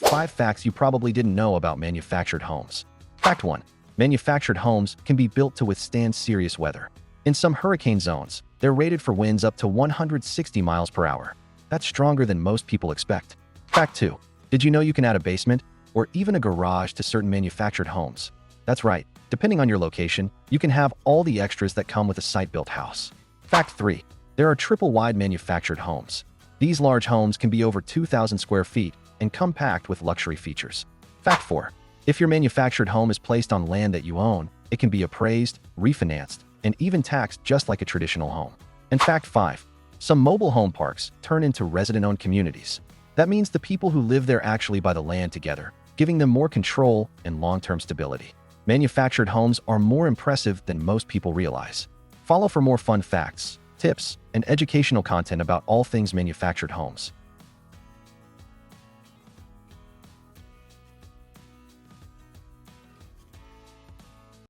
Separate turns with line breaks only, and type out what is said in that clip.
5 facts you probably didn't know about manufactured homes. Fact 1. Manufactured homes can be built to withstand serious weather. In some hurricane zones, they're rated for winds up to 160 miles per hour. That's stronger than most people expect. Fact 2. Did you know you can add a basement or even a garage to certain manufactured homes? That's right. Depending on your location, you can have all the extras that come with a site-built house. Fact 3. There are triple-wide manufactured homes. These large homes can be over 2,000 square feet and come packed with luxury features. Fact 4. If your manufactured home is placed on land that you own, it can be appraised, refinanced, and even taxed just like a traditional home. And fact 5. Some mobile home parks turn into resident-owned communities. That means the people who live there actually buy the land together, giving them more control and long-term stability. Manufactured homes are more impressive than most people realize. Follow for more fun facts, tips, and educational content about all things manufactured homes.